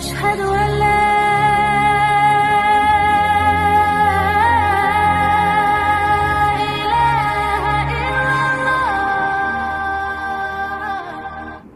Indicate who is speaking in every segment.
Speaker 1: أشهد أن لا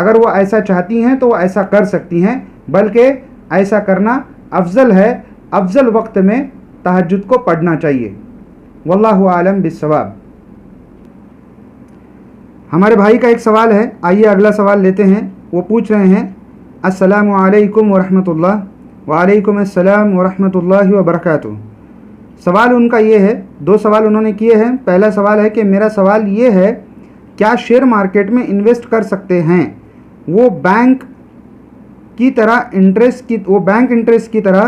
Speaker 2: اگر وہ ایسا چاہتی ہیں تو وہ ایسا کر سکتی ہیں، بلکہ ایسا کرنا افضل ہے، افضل وقت میں تہجد کو پڑھنا چاہیے۔ واللہ عالم بالصواب۔ ہمارے بھائی کا ایک سوال ہے، آئیے اگلا سوال لیتے ہیں۔ وہ پوچھ رہے ہیں السلام علیکم ورحمۃ اللہ۔ وعلیکم السلام ورحمۃ اللہ وبرکاتہ۔ سوال ان کا یہ ہے، دو سوال انہوں نے کیے ہیں۔ پہلا سوال ہے کہ میرا سوال یہ ہے، کیا شیئر مارکیٹ میں انویسٹ کر سکتے ہیں؟ وہ بینک انٹرسٹ کی طرح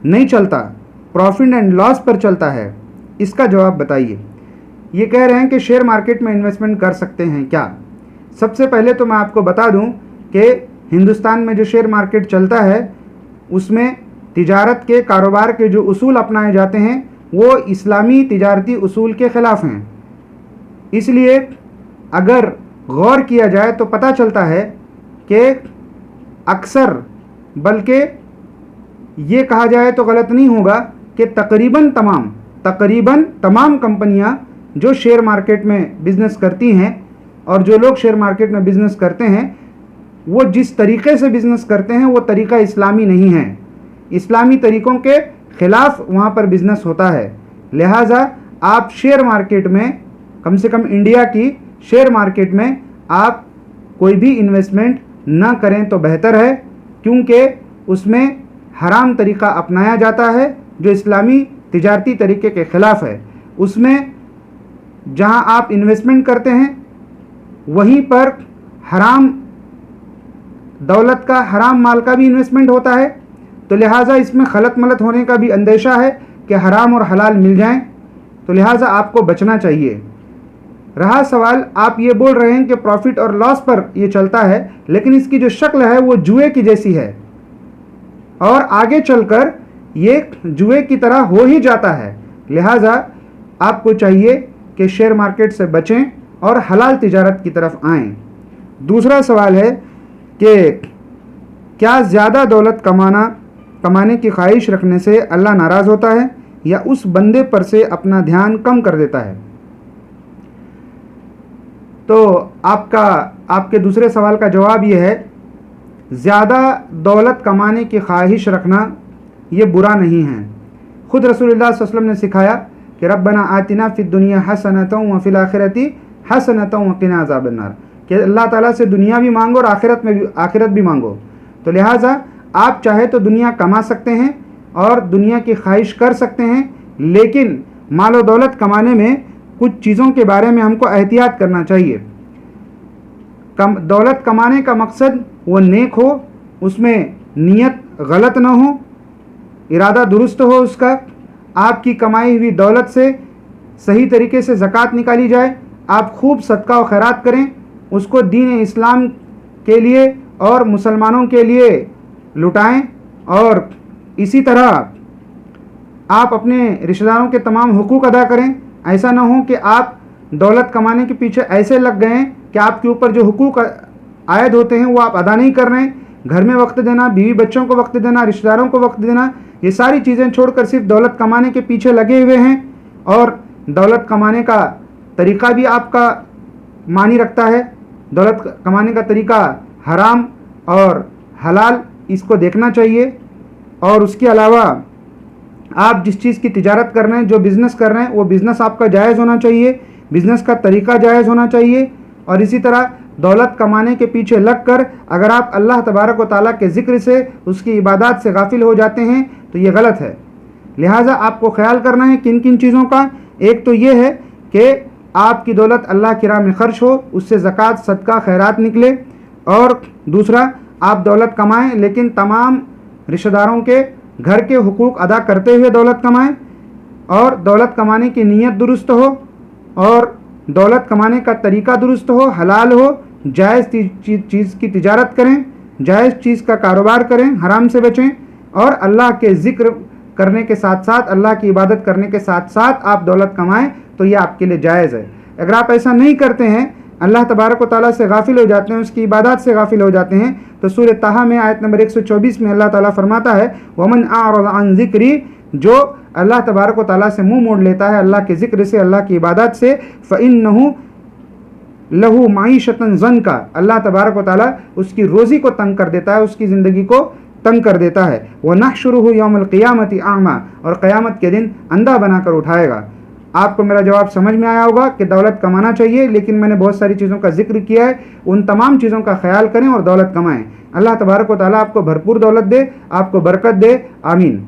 Speaker 2: نہیں چلتا، پروفٹ اینڈ لاس پر چلتا ہے، اس کا جواب بتائیے۔ یہ کہہ رہے ہیں کہ شیئر مارکیٹ میں انویسٹمنٹ کر سکتے ہیں کیا؟ سب سے پہلے تو میں آپ کو بتا دوں کہ ہندوستان میں جو شیئر مارکیٹ چلتا ہے اس میں تجارت کے، کاروبار کے جو اصول اپنائے جاتے ہیں وہ اسلامی تجارتی اصول کے خلاف ہیں۔ اس لیے اگر غور کیا جائے تو پتہ چلتا ہے کہ اکثر، بلکہ یہ کہا جائے تو غلط نہیں ہوگا کہ تقریباً تمام کمپنیاں جو شیئر مارکیٹ میں بزنس کرتی ہیں اور جو لوگ شیئر مارکیٹ میں بزنس کرتے ہیں وہ جس طریقے سے بزنس کرتے ہیں وہ طریقہ اسلامی نہیں ہے، اسلامی طریقوں کے خلاف وہاں پر بزنس ہوتا ہے۔ لہٰذا آپ شیئر مارکیٹ میں، کم سے کم انڈیا کی شیئر مارکیٹ میں آپ کوئی بھی انویسٹمنٹ نہ کریں تو بہتر ہے، کیونکہ اس میں حرام طریقہ اپنایا جاتا ہے جو اسلامی تجارتی طریقے کے خلاف ہے۔ اس میں جہاں آپ انویسٹمنٹ کرتے ہیں وہیں پر حرام دولت کا، حرام مال کا بھی انویسٹمنٹ ہوتا ہے، تو لہٰذا اس میں خلط ملط ہونے کا بھی اندیشہ ہے کہ حرام اور حلال مل جائیں، تو لہٰذا آپ کو بچنا چاہیے۔ رہا سوال، آپ یہ بول رہے ہیں کہ پروفٹ اور لاس پر یہ چلتا ہے، لیکن اس کی جو شکل ہے وہ جوئے کی جیسی ہے اور آگے چل کر یہ جوئے کی طرح ہو ہی جاتا ہے۔ لہٰذا آپ کو چاہیے کہ شیئر مارکیٹ سے بچیں اور حلال تجارت کی طرف آئیں۔ دوسرا سوال ہے کہ کیا زیادہ دولت کمانے کی خواہش رکھنے سے اللہ ناراض ہوتا ہے یا اس بندے پر سے اپنا دھیان کم کر دیتا ہے؟ تو آپ کے دوسرے سوال کا جواب یہ ہے، زیادہ دولت کمانے کی خواہش رکھنا یہ برا نہیں ہے۔ خود رسول اللہ صلی اللہ علیہ وسلم نے سکھایا کہ ربنا آتنا فی الدنیا حسنۃ وفی الآخرۃ حسنۃ وقنا عذاب النار، کہ اللہ تعالیٰ سے دنیا بھی مانگو اور آخرت بھی مانگو۔ تو لہٰذا آپ چاہے تو دنیا کما سکتے ہیں اور دنیا کی خواہش کر سکتے ہیں، لیکن مال و دولت کمانے میں کچھ چیزوں کے بارے میں ہم کو احتیاط کرنا چاہیے۔ دولت کمانے کا مقصد وہ نیک ہو، اس میں نیت غلط نہ ہو، ارادہ درست ہو اس کا، آپ کی کمائی ہوئی دولت سے صحیح طریقے سے زکوٰۃ نکالی جائے، آپ خوب صدقہ و خیرات کریں، اس کو دین اسلام کے لیے اور مسلمانوں کے لیے لٹائیں، اور اسی طرح آپ اپنے رشتہ داروں کے تمام حقوق ادا کریں۔ ایسا نہ ہو کہ آپ دولت کمانے کے پیچھے ایسے لگ گئے ہیں کہ آپ کے اوپر جو حقوق عائد ہوتے ہیں وہ آپ ادا نہیں کر رہے ہیں۔ گھر میں وقت دینا، بیوی بچوں کو وقت دینا، رشتہ داروں کو وقت دینا، یہ ساری چیزیں چھوڑ کر صرف دولت کمانے کے پیچھے لگے ہوئے ہیں، اور دولت کمانے کا طریقہ بھی آپ کا معنی رکھتا ہے۔ دولت کمانے کا طریقہ حرام اور حلال، اس کو دیکھنا چاہیے۔ اور اس کے علاوہ آپ جس چیز کی تجارت کر رہے ہیں، جو بزنس کر رہے ہیں، وہ بزنس آپ کا جائز ہونا چاہیے، بزنس کا طریقہ جائز ہونا چاہیے۔ اور اسی طرح دولت کمانے کے پیچھے لگ کر اگر آپ اللہ تبارک و تعالیٰ کے ذکر سے، اس کی عبادات سے غافل ہو جاتے ہیں تو یہ غلط ہے۔ لہٰذا آپ کو خیال کرنا ہے کن کن چیزوں کا۔ ایک تو یہ ہے کہ آپ کی دولت اللہ کی راہ میں خرچ ہو، اس سے زکوٰۃ، صدقہ، خیرات نکلے، اور دوسرا آپ دولت کمائیں لیکن تمام رشتہ داروں کے گھر کے حقوق ادا کرتے ہوئے دولت کمائیں، اور دولت کمانے کی نیت درست ہو، اور دولت کمانے کا طریقہ درست ہو، حلال ہو، جائز چیز کی تجارت کریں، جائز چیز کا کاروبار کریں، حرام سے بچیں، اور اللہ کے ذکر کرنے کے ساتھ ساتھ، اللہ کی عبادت کرنے کے ساتھ ساتھ آپ دولت کمائیں تو یہ آپ کے لیے جائز ہے۔ اگر آپ ایسا نہیں کرتے ہیں، اللہ تبارک و تعالیٰ سے غافل ہو جاتے ہیں، اس کی عبادات سے غافل ہو جاتے ہیں، تو سورہ طٰہٰ میں آیت نمبر 124 میں اللہ تعالیٰ فرماتا ہے وَمَنْ أَعْرَضَ عَنْ ذِكْرِي، جو اللہ تبارک و تعالیٰ سے منہ موڑ لیتا ہے، اللہ کے ذکر سے، اللہ کی عبادات سے، فَإِنَّهُ لہو معیشتاً ضنکا، اللہ تبارک و تعالیٰ اس کی روزی کو تنگ کر دیتا ہے، اس کی زندگی کو تنگ کر دیتا ہے۔ وَنَحْشُرُهُ يَوْمَ الْقِيَامَةِ أَعْمَى، اور قیامت کے دن اندھا بنا کر اٹھائے گا۔ آپ کو میرا جواب سمجھ میں آیا ہوگا کہ دولت کمانا چاہیے، لیکن میں نے بہت ساری چیزوں کا ذکر کیا ہے، ان تمام چیزوں کا خیال کریں اور دولت کمائیں۔ اللہ تبارک و تعالیٰ آپ کو بھرپور دولت دے، آپ کو برکت دے، آمین۔